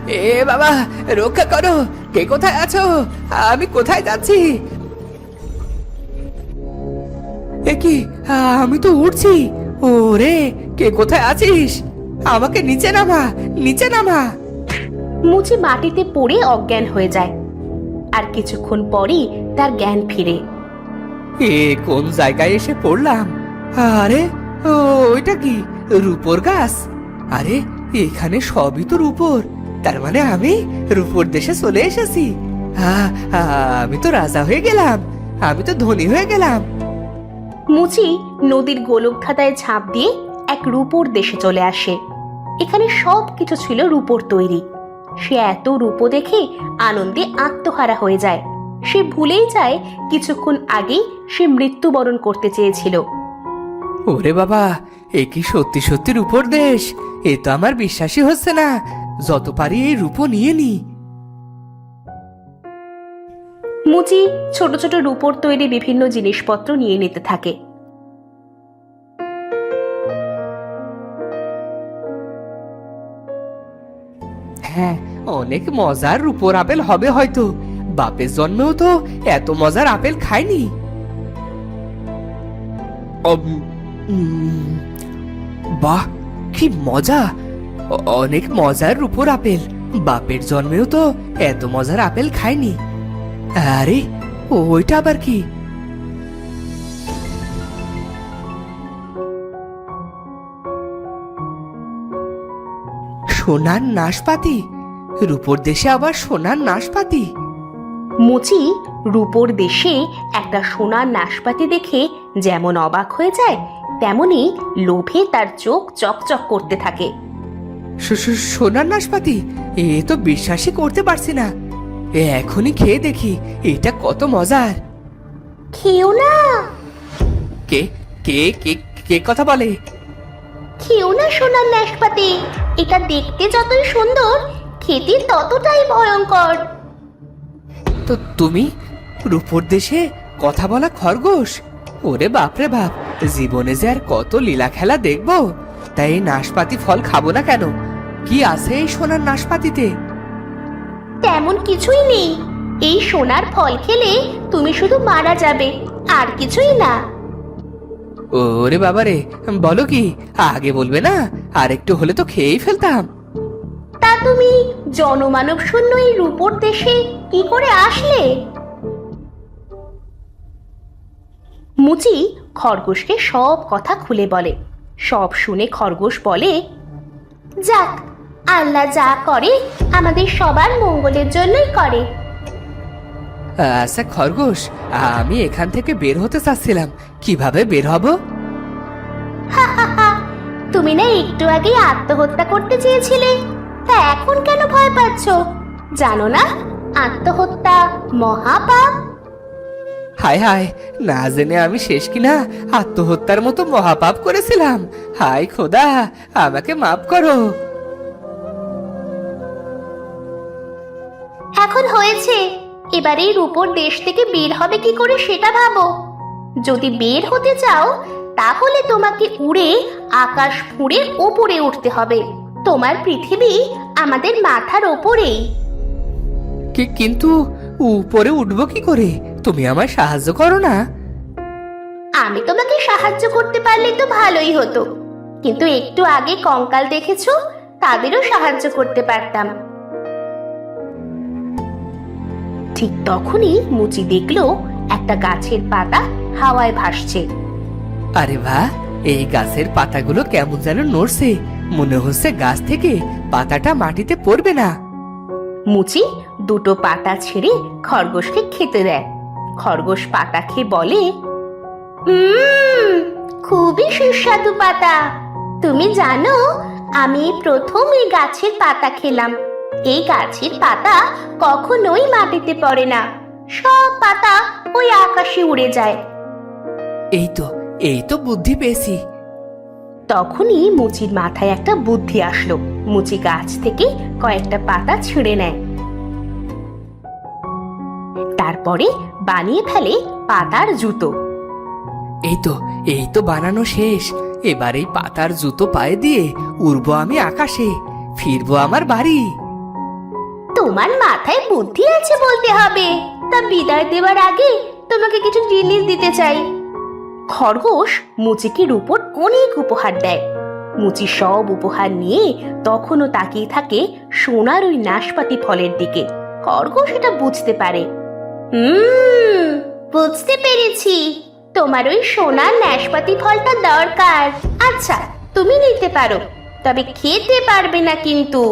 এ বাবা, রক্ষা করো! কে কোথায় আছো? আমি কোথায় যাচ্ছি? এ কি, আমি তো উঠছি। ওরে, কে কোথায় আছিস? আমাকে নিচে নামা, নিচে নামা। মুচি মাটিতে পড়ে অজ্ঞান হয়ে যায়। আর কিছুক্ষণ পরই তার জ্ঞান ফিরে। এ কোন জায়গায় এসে পড়লাম? আরে, ওইটা কি রূপোর গাছ? আরে, এখানে সবই তো রূপোর। তার মানে আমি রূপোর দেশে চলে এসেছি। আমি তো রাজা হয়ে গেলাম, আমি তো ধনী হয়ে গেলাম। মুচি নদীর গোলকধাঁধায় ঝাঁপ দিয়ে এক রূপোর দেশে চলে আসে। এখানে সব কিছু ছিল রূপোর তৈরি। সে এত রূপো দেখে আনন্দে আত্মহারা হয়ে যায়। সে ভুলেই যায় কিছুক্ষণ আগেই সে মৃত্যুবরণ করতে চেয়েছিল। ওরে বাবা, এ কি সত্যি সত্যি রূপোর দেশ? এ তো আমার বিশ্বাসই হচ্ছে না। যত পারি এই রূপো নিয়ে নি। মুচি ছোট ছোট রূপোর তৈরি বিভিন্ন জিনিসপত্র নিয়ে নিতে থাকে। হ্যাঁ, অনেক মজার রূপোর আপেল হবে হয়তো। বাপের জন্মেও তো এত মজার আপেল খাইনি। বাহ, কি মজা! অনেক মজার রূপোর আপেল। বাপের জন্মেও তো এত মজার আপেল খাইনি। আরে, ওইটা আবার কি? সোনার নাশপাতি! রূপোর দেশে আবার সোনার নাশপাতি! মুচি রূপোর দেশে একটা সোনার নাশপাতি দেখে যেমন অবাক হয়ে যায়, তেমনি লোভে তার চোখ চকচক করতে থাকে। সোনার নাশপাতি! এ তো বিশ্বাসই করতে পারছি না। এখনই খেয়ে দেখি এটা কত মজার। খেও না, কে কে কে কে কথা বলে? খেও না সোনার নাশপাতি। এটা দেখতে যতই সুন্দর, খেতে ততটাই ভয়ঙ্কর। তো তুমি রূপোর দেশে কথা বলা খরগোশ? ওরে বাপরে বাপ, জীবনে যে আর কত লীলা খেলা দেখবো। তাই এই নাশপাতি ফল খাবো না কেন? কি আছে এই সোনার নাশপাতিতে? তেমন কিছুই নেই। এই সোনার ফল খেলে তুমি শুধু মারা যাবে, আর কিছুই না। ওরে বাবারে, বলো কি? আগে বলবে না? আর একটু হলে তো খেয়েই ফেলতাম। তা তুমি জনমানব শূন্য এই রূপোর দেশে কি করে আসলে? মুচি খরগোশকে সব কথা খুলে বলে। সব শুনে খরগোশ বলে, যাক, আল্লাহ যা করে আমাদের সবার মঙ্গলের জন্যই করে। আচ্ছা খরগোশ, আমি এখান থেকে বের হতে চাচ্ছিলাম। কিভাবে বের হব? তুমি না একটু আগে আত্মহত্যা করতে চেয়েছিলে, তা এখন কেন ভয় পাচ্ছ? জানো না আত্মহত্যা মহাপাপ? হায় হায়, না জেনে আমি শেষ কিনা আত্মহত্যার মতো মহাপাপ করেছিলাম। হায় খোদা, আমাকে মাফ করো। এখন হয়েছে, এবার এই রূপোর দেশ থেকে বের হবে কি করে সেটা ভাবো। যদি বের হতে চাও তাহলে তোমাকে উড়ে আকাশ ফুঁড়ে ওপরে উঠতে হবে। তোমার পৃথিবী আমাদের মাথার ওপরেই। কিন্তু উপরে উঠবো কি করে? তুমি আমায় সাহায্য করো না? আমি তোমাকে সাহায্য করতে পারলে তো ভালোই হতো, কিন্তু একটু আগে কঙ্কাল দেখেছো, তাদেরও সাহায্য করতে পারতাম। ঠিক তখনই মুচি দেখলো একটা গাছের পাতা হাওয়ায় ভাসছে। আরে বাহ, এই গাছের পাতাগুলো কেমন যেন নড়ছে। মনে হচ্ছে গাছ থেকে পাতাটা মাটিতে পড়বে না। মুচি দুটো পাতা ছেড়ে খরগোশকে খেতে দেয়। খরগোশ পাতা খেয়ে বলে, খুবই সুস্বাদু পাতা। তুমি জানো, আমি প্রথম এই গাছের পাতা খেলাম। এই গাছের পাতা কখনোই মাটিতে পড়ে না, সব পাতা ওই আকাশে উড়ে যায়। এই তো বুদ্ধি পেয়েছি। তখনই মুচির মাথায় একটা বুদ্ধি আসলো। মুচি গাছ থেকে কয়েকটা পাতা ছিঁড়ে নেয়, তারপরে বানিয়ে ফেলে পাতার জুতো। এই তো বানানো শেষ। এবার এই পাতার জুতো পায়ে দিয়ে উড়বো আমি আকাশে, ফিরবো আমার বাড়ি। তোমার মাথায় বুদ্ধি আছে বলতে হবে। তা বিদায় দেওয়ার আগে তোমাকে কিছু জিনিস দিতে চাই। খরগোশ মুচিকে রূপোর অনেক উপহার দেয়। মুচি সব উপহার নিয়ে তখনও তাকিয়ে থাকে সোনার ওই নাশপাতি ফলের দিকে। খরগোশ এটা বুঝতে পারে। বুঝতে পেরেছি, তোমার ওই সোনার নাশপাতি ফলটা দরকার। আচ্ছা, তুমি নিতে পারো, তবে খেতে পারবে না কিন্তু,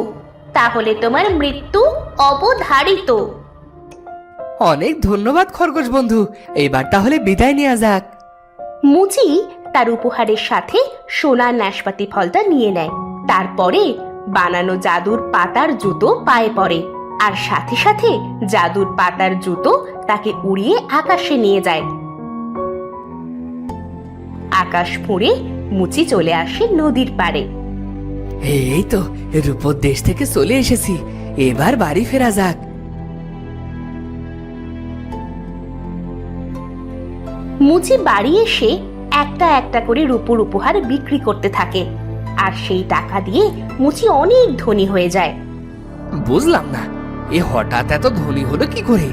তাহলে তোমার মৃত্যু অবধারিত। অনেক ধন্যবাদ খরগোশ বন্ধু, এবার তাহলে বিদায় নেওয়া যাক। মুচি তার উপহারের সাথে সোনার নাশপাতি ফলটা নিয়ে নেয়। তারপরে বানানো জাদুর পাতার জুতো পায়ে পড়ে, আর সাথে সাথে জাদুর পাতার জুতো তাকে উড়িয়ে আকাশে নিয়ে যায়। আকাশ ফুঁড়ে মুচি চলে আসে নদীর পাড়ে। এই তো রূপোর দেশ থেকে চলে এসেছি, এবার বাড়ি ফেরা যাক। মুচি বাড়ি এসে একটা একটা করে রূপোর উপহার বিক্রি করতে থাকে, আর সেই টাকা দিয়ে মুচি অনেক ধনী হয়ে যায়। বুঝলাম না, এ হঠাৎ এত ধনী হলো কি করে?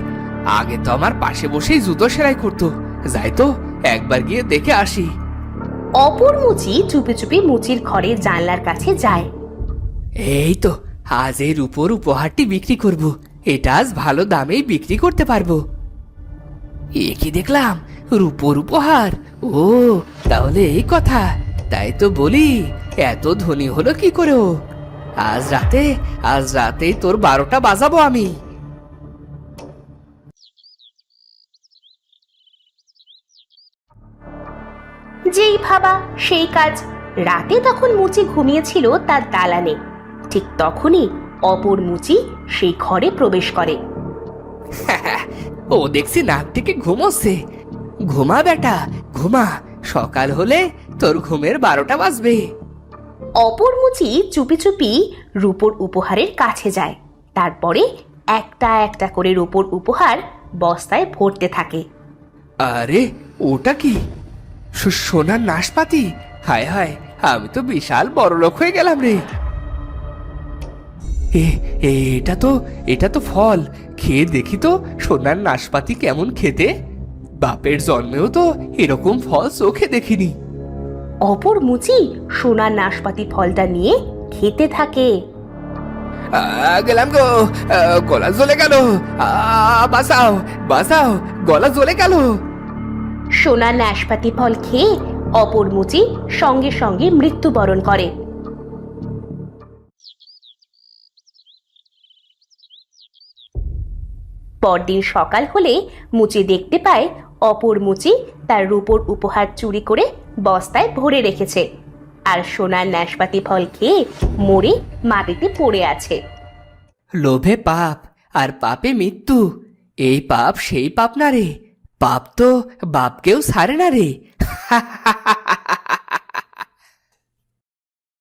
আগে তো আমার পাশে বসেই জুতো সেলাই করতো। যাই তো একবার গিয়ে দেখে আসি। অপর মুচি চুপি চুপি মুচির ঘরের জানলার কাছে যায়। এই তো আজ এই রূপোর উপহারটি বিক্রি করব, এটা আজ ভালো দামেই বিক্রি করতে পারবো। এ কি দেখলাম, রূপোর উপহার! ও তাহলে এই কথা, তাই তো বলি এত ধনী হলো কি করে ও। আজ রাতেই তোর 12টা বাজাবো আমি। যেই ভাবা সেই কাজ। রাতে তখন মুচি ঘুমিয়েছিল তার দালানে। ঠিক তখনই অপর মুচি সেই ঘরে প্রবেশ করে। ও দেখছি নাক থেকে ঘুমোচ্ছে। ঘুমা বেটা ঘুমা, সকাল হলে তোর ঘুমের 12টা বাজবে। অপর মুচি চুপি চুপি রূপোর উপহারের কাছে যায়। তারপরে একটা একটা করে রূপোর উপহার বস্তায় ভরতে থাকে। আরে ওটা কি? সোনার নাশপাতি! হায় হায়, আমি তো বিশাল বড়লোক হয়ে গেলাম রে। এটা তো ফল, খেয়ে দেখি তো সোনার নাশপাতি কেমন খেতে। বাপের জন্মেও তো এরকম ফল চোখে দেখিনি। অপর মুচি সোনার নাশপাতি ফলটা নিয়ে খেতে থাকে। গেলাম গো, গলা জ্বলে গেল। বাঁচাও বাঁচাও, গলা জ্বলে গেল। সোনার নাশপাতি ফল খেয়ে অপর মুচি সঙ্গে সঙ্গে মৃত্যুবরণ করে। পরদিন সকাল হলে মুচি দেখতে পায় অপর মুচি তার রূপোর উপহার চুরি করে বস্তায় ভরে রেখেছে, আর সোনার নাশপাতি ফল খেয়ে মরে মাটিতে পড়ে আছে। লোভে পাপ আর পাপে মৃত্যু, এই পাপ সেই পাপ না রে। পাপ তো বাপকেও ছাড়ে না রে।